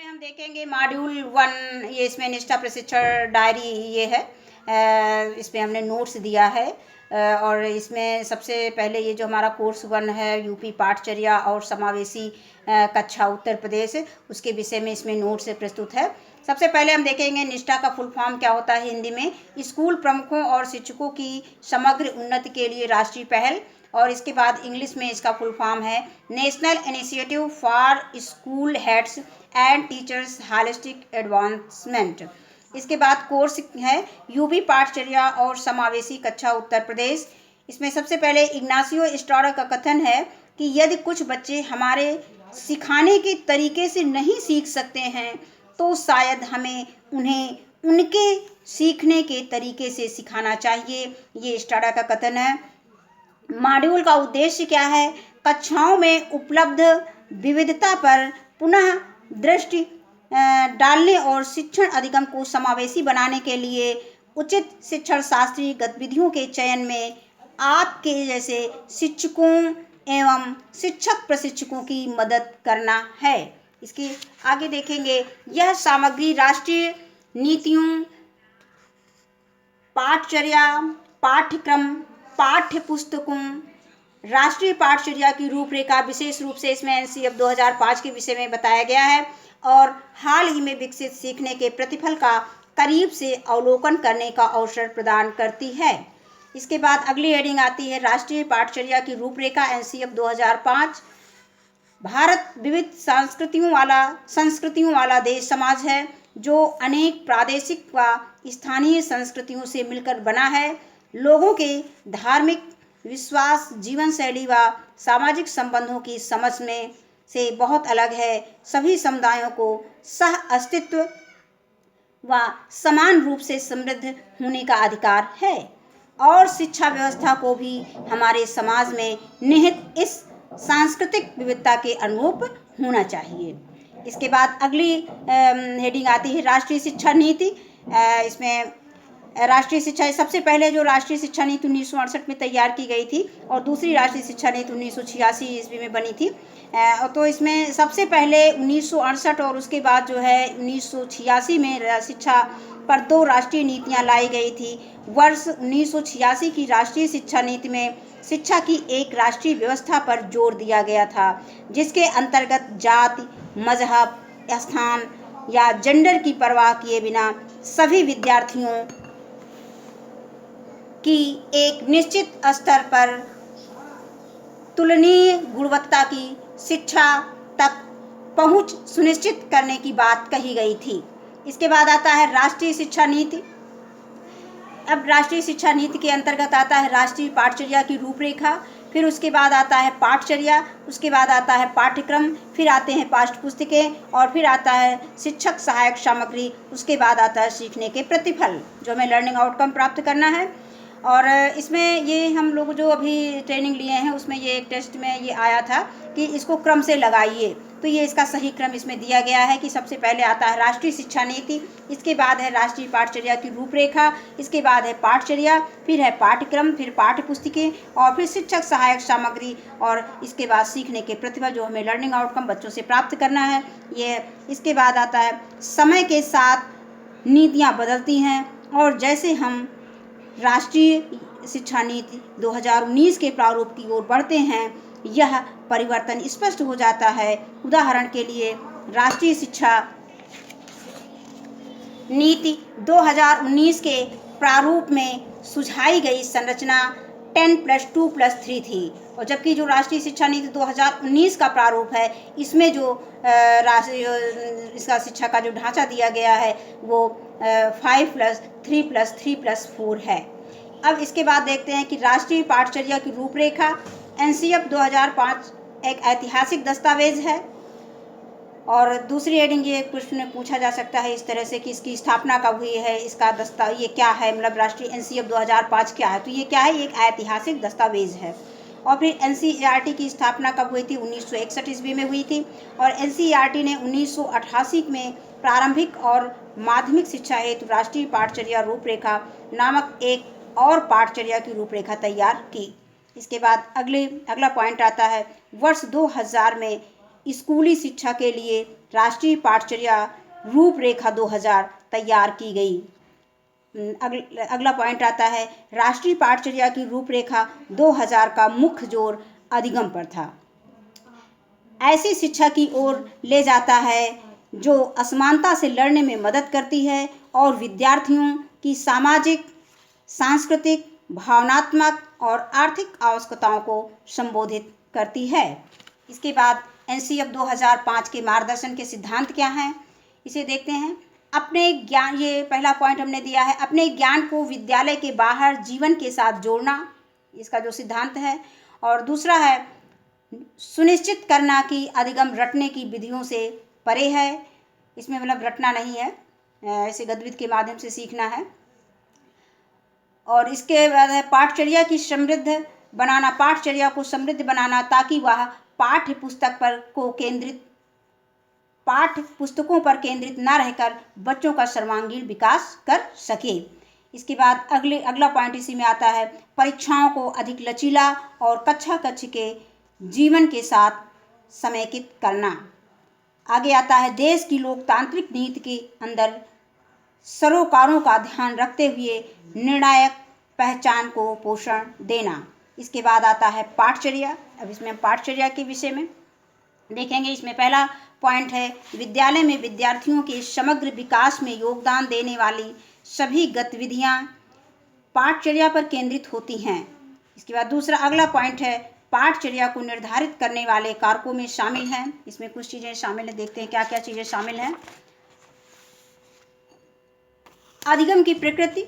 में हम देखेंगे मॉड्यूल 1। ये इसमें निष्ठा प्रशिक्षण डायरी ये है। इसमें हमने नोट्स दिया है और इसमें सबसे पहले ये जो हमारा कोर्स 1 है यूपी पाठचर्या और समावेशी कक्षा उत्तर प्रदेश, उसके विषय में इसमें नोट्स प्रस्तुत है। सबसे पहले हम देखेंगे निष्ठा का फुल फॉर्म क्या होता है हिंदी में। स्कूल प्रमुखों और शिक्षकों की समग्र उन्नति के लिए राष्ट्रीय पहल। और इसके बाद इंग्लिश में इसका फुल फॉर्म है national initiative for school heads and teachers holistic advancement. इसके बाद कोर्स है यूपी पाठचर्या और समावेशी कक्षा उत्तर प्रदेश। इसमें सबसे पहले इग्नासियो एस्ट्राडा का कथन है कि यदि कुछ बच्चे हमारे सिखाने के तरीके से नहीं सीख सकते हैं तो शायद हमें उन्हें उनके सीखने के तरीके से सिखाना चाहिए। ये एस्ट्राडा का कथन है। मॉड्यूल का उद्देश्य क्या है? कक्षाओं में उपलब्ध विविधता पर पुनः दृष्टि डालने और शिक्षण अधिगम को समावेशी बनाने के लिए उचित शिक्षण शास्त्रीय गतिविधियों के चयन में आपके जैसे शिक्षकों एवं शिक्षक प्रशिक्षकों की मदद करना है। इसके आगे देखेंगे, यह सामग्री राष्ट्रीय नीतियों, पाठचर्या, पाठ्यक्रम, पाठ्य पुस्तकों, राष्ट्रीय पाठचर्या की रूपरेखा, विशेष रूप से इसमें एनसीएफ 2005 के विषय में बताया गया है और हाल ही में विकसित सीखने के प्रतिफल का करीब से अवलोकन करने का अवसर प्रदान करती है। इसके बाद अगली हेडिंग आती है राष्ट्रीय पाठचर्या की रूपरेखा एनसीएफ 2005। भारत विविध संस्कृतियों वाला देश समाज है जो अनेक प्रादेशिक व स्थानीय संस्कृतियों से मिलकर बना है। लोगों के धार्मिक विश्वास, जीवन शैली व सामाजिक संबंधों की समझ में से बहुत अलग है। सभी समुदायों को सह अस्तित्व व समान रूप से समृद्ध होने का अधिकार है और शिक्षा व्यवस्था को भी हमारे समाज में निहित इस सांस्कृतिक विविधता के अनुरूप होना चाहिए। इसके बाद अगली हेडिंग आती है राष्ट्रीय शिक्षा नीति। इसमें राष्ट्रीय शिक्षा, सबसे पहले जो राष्ट्रीय शिक्षा नीति 1968 में तैयार की गई थी और दूसरी राष्ट्रीय शिक्षा नीति 1986 ईस्वी में बनी थी। तो इसमें सबसे पहले 1968 और उसके बाद जो है 1986 में शिक्षा पर 2 राष्ट्रीय नीतियां लाई गई थी। वर्ष 1986 की राष्ट्रीय शिक्षा नीति में शिक्षा की एक राष्ट्रीय व्यवस्था पर जोर दिया गया था, जिसके अंतर्गत जाति, मजहब, स्थान या जेंडर की परवाह किए बिना सभी विद्यार्थियों की एक निश्चित स्तर पर तुलनीय गुणवत्ता की शिक्षा तक पहुंच सुनिश्चित करने की बात कही गई थी। इसके बाद आता है राष्ट्रीय शिक्षा नीति। अब राष्ट्रीय शिक्षा नीति के अंतर्गत आता है राष्ट्रीय पाठचर्या की रूपरेखा, फिर उसके बाद आता है पाठचर्या, उसके बाद आता है पाठ्यक्रम, फिर आते हैं पाठ्य पुस्तकें और फिर आता है शिक्षक सहायक सामग्री, उसके बाद आता है सीखने के प्रतिफल जो हमें लर्निंग आउटकम प्राप्त करना है। और इसमें ये हम लोग जो अभी ट्रेनिंग लिए हैं उसमें ये एक टेस्ट में ये आया था कि इसको क्रम से लगाइए, तो ये इसका सही क्रम इसमें दिया गया है कि सबसे पहले आता है राष्ट्रीय शिक्षा नीति, इसके बाद है राष्ट्रीय पाठचर्या की रूपरेखा, इसके बाद है पाठचर्या, फिर है पाठ्यक्रम, फिर पाठ्य पुस्तकें और फिर शिक्षक सहायक सामग्री और इसके बाद सीखने के प्रतिभा जो हमें लर्निंग आउटकम बच्चों से प्राप्त करना है ये। इसके बाद आता है समय के साथ नीतियाँ बदलती हैं और जैसे हम राष्ट्रीय शिक्षा नीति 2019 के प्रारूप की ओर बढ़ते हैं यह परिवर्तन स्पष्ट हो जाता है। उदाहरण के लिए राष्ट्रीय शिक्षा नीति 2019 के प्रारूप में सुझाई गई संरचना 10+2+3 थी और जबकि जो राष्ट्रीय शिक्षा नीति 2019 का प्रारूप है इसमें जो इसका शिक्षा का जो ढांचा दिया गया है वो 5+3+3+4 है। अब इसके बाद देखते हैं कि राष्ट्रीय पाठचर्या की रूपरेखा एनसीएफ 2005 एक ऐतिहासिक दस्तावेज है और दूसरी हेडिंग ये प्रश्न पूछा जा सकता है इस तरह से कि इसकी स्थापना कब हुई है, इसका ये क्या है, मतलब राष्ट्रीय एनसीएफ 2005 क्या है, तो ये क्या है, ये एक ऐतिहासिक दस्तावेज है। और फिर एनसीईआरटी की स्थापना कब हुई थी? 1961 ईस्वी में हुई थी और एनसीईआरटी ने 1988 में प्रारंभिक और माध्यमिक शिक्षा हेतु राष्ट्रीय पाठचर्या रूपरेखा नामक एक और पाठचर्या की रूपरेखा तैयार की। इसके बाद अगला पॉइंट आता है वर्ष 2000 में स्कूली शिक्षा के लिए राष्ट्रीय पाठचर्या रूपरेखा 2000 तैयार की गई। अगला पॉइंट आता है, राष्ट्रीय पाठचर्या की रूपरेखा 2000 का मुख्य जोर अधिगम पर था। ऐसी शिक्षा की ओर ले जाता है जो असमानता से लड़ने में मदद करती है और विद्यार्थियों की सामाजिक, सांस्कृतिक, भावनात्मक और आर्थिक आवश्यकताओं को संबोधित करती है। इसके बाद एनसीईएफ 2005 के मार्गदर्शन के सिद्धांत क्या हैं, इसे देखते हैं। अपने ज्ञान, ये पहला पॉइंट हमने दिया है, अपने ज्ञान को विद्यालय के बाहर जीवन के साथ जोड़ना, इसका जो सिद्धांत है। और दूसरा है सुनिश्चित करना कि अधिगम रटने की विधियों से परे है। इसमें मतलब रटना नहीं है, ऐसे गतिविधि के माध्यम से सीखना है। और इसके बाद है पाठचर्या को समृद्ध बनाना ताकि वह पाठ्य पुस्तकों पर केंद्रित न रहकर बच्चों का सर्वांगीण विकास कर सके। इसके बाद अगला पॉइंट इसी में आता है, परीक्षाओं को अधिक लचीला और कक्षा के जीवन के साथ समेकित करना। आगे आता है, देश की लोकतांत्रिक नीति के अंदर सरोकारों का ध्यान रखते हुए निर्णायक पहचान को पोषण देना। इसके बाद आता है पाठचर्या। अब इसमें हम पाठचर्या के विषय में देखेंगे। इसमें पहला पॉइंट है, विद्यालय में विद्यार्थियों के समग्र विकास में योगदान देने वाली सभी गतिविधियां पाठचर्या पर केंद्रित होती हैं। इसके बाद अगला पॉइंट है, पाठचर्या को निर्धारित करने वाले कारकों में शामिल हैं। इसमें कुछ चीज़ें शामिल हैं, देखते हैं क्या क्या चीज़ें शामिल हैं। अधिगम की प्रकृति,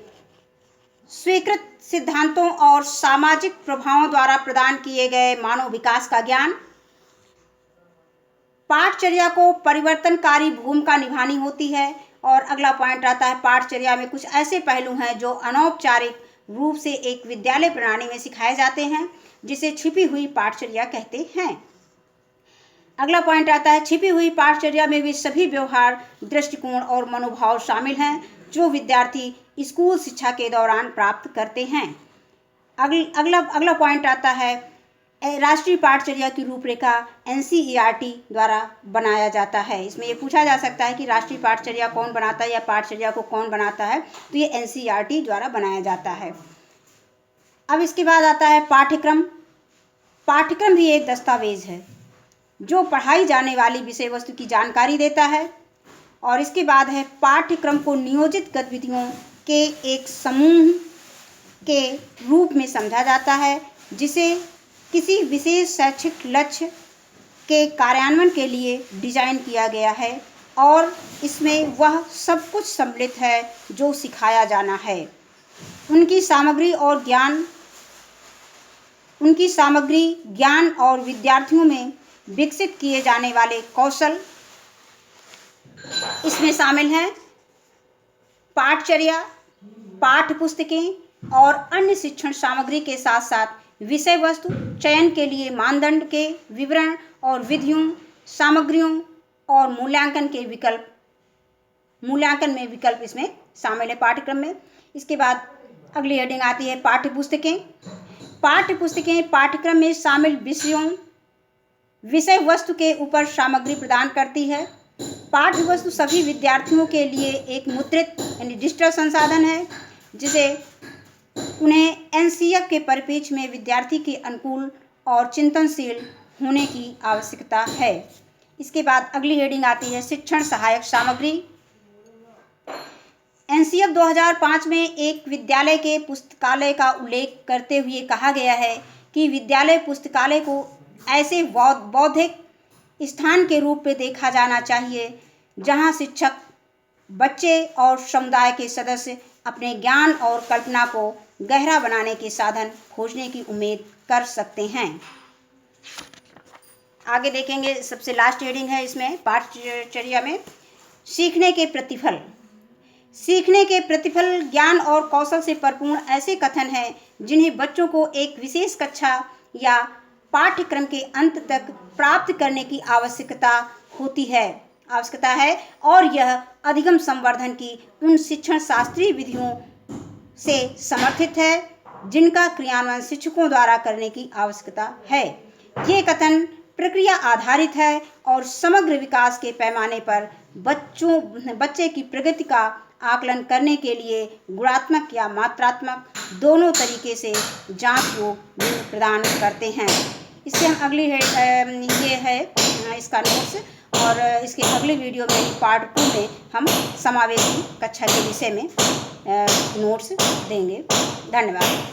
स्वीकृत सिद्धांतों और सामाजिक प्रभावों द्वारा प्रदान किए गए मानव विकास का ज्ञान। पाठचर्या को परिवर्तनकारी भूमिका निभानी होती है। और अगला पॉइंट आता है, पाठचर्या में कुछ ऐसे पहलू हैं जो अनौपचारिक रूप से एक विद्यालय प्रणाली में सिखाए जाते हैं, जिसे छिपी हुई पाठचर्या कहते हैं। अगला पॉइंट आता है, छिपी हुई पाठचर्या में वे सभी व्यवहार, दृष्टिकोण और मनोभाव शामिल हैं जो विद्यार्थी स्कूल शिक्षा के दौरान प्राप्त करते हैं। अगला पॉइंट आता है, राष्ट्रीय पाठचर्या की रूपरेखा एनसीईआरटी द्वारा बनाया जाता है। इसमें ये पूछा जा सकता है कि राष्ट्रीय पाठचर्या कौन बनाता है या पाठचर्या को कौन बनाता है, तो ये एनसीईआरटी द्वारा बनाया जाता है। अब इसके बाद आता है पाठ्यक्रम। पाठ्यक्रम भी एक दस्तावेज है जो पढ़ाई जाने वाली विषय वस्तु की जानकारी देता है। और इसके बाद है, पाठ्यक्रम को नियोजित गतिविधियों के एक समूह के रूप में समझा जाता है, जिसे किसी विशेष शैक्षिक लक्ष्य के कार्यान्वयन के लिए डिजाइन किया गया है और इसमें वह सब कुछ सम्मिलित है जो सिखाया जाना है। उनकी सामग्री ज्ञान और विद्यार्थियों में विकसित किए जाने वाले कौशल इसमें शामिल हैं। पाठचर्या, पाठ्यपुस्तकें और अन्य शिक्षण सामग्री के साथ साथ विषय वस्तु चयन के लिए मानदंड के विवरण और विधियों, सामग्रियों और मूल्यांकन में विकल्प इसमें शामिल है पाठ्यक्रम में। इसके बाद अगली हेडिंग आती है पाठ्यपुस्तकें। पाठ्यपुस्तकें पाठ्यक्रम में शामिल विषय वस्तु के ऊपर सामग्री प्रदान करती है। पाठ्य वस्तु सभी विद्यार्थियों के लिए एक मुद्रित यानी डिजिटल संसाधन है, जिसे उन्हें एनसीईएफ के परिप्रेक्ष्य में विद्यार्थी के अनुकूल और चिंतनशील होने की आवश्यकता है। इसके बाद अगली हेडिंग आती है शिक्षण सहायक सामग्री। एनसीईएफ 2005 में एक विद्यालय के पुस्तकालय का उल्लेख करते हुए कहा गया है कि विद्यालय पुस्तकालय को ऐसे बौद्धिक स्थान के रूप में देखा जाना चाहिए जहां शिक्षक, बच्चे और समुदाय के सदस्य अपने ज्ञान और कल्पना को गहरा बनाने के साधन खोजने की उम्मीद कर सकते हैं। आगे देखेंगे, सबसे लास्ट हेडिंग है इसमें पाठचर्या में सीखने के प्रतिफल। सीखने के प्रतिफल ज्ञान और कौशल से परिपूर्ण ऐसे कथन हैं जिन्हें बच्चों को एक विशेष कक्षा या पाठ्यक्रम के अंत तक प्राप्त करने की आवश्यकता है और यह अधिगम संवर्धन की उन शिक्षण शास्त्रीय विधियों से समर्थित है जिनका क्रियान्वयन शिक्षकों द्वारा करने की आवश्यकता है। ये कथन प्रक्रिया आधारित है और समग्र विकास के पैमाने पर बच्चे की प्रगति का आकलन करने के लिए गुणात्मक या मात्रात्मक दोनों तरीके से जांच योग प्रदान करते हैं। इससे हम अगली ये है इसका नोट्स, और इसके अगले वीडियो में पार्ट 2 में हम समावेशी कक्षा के विषय में नोट्स देंगे। धन्यवाद।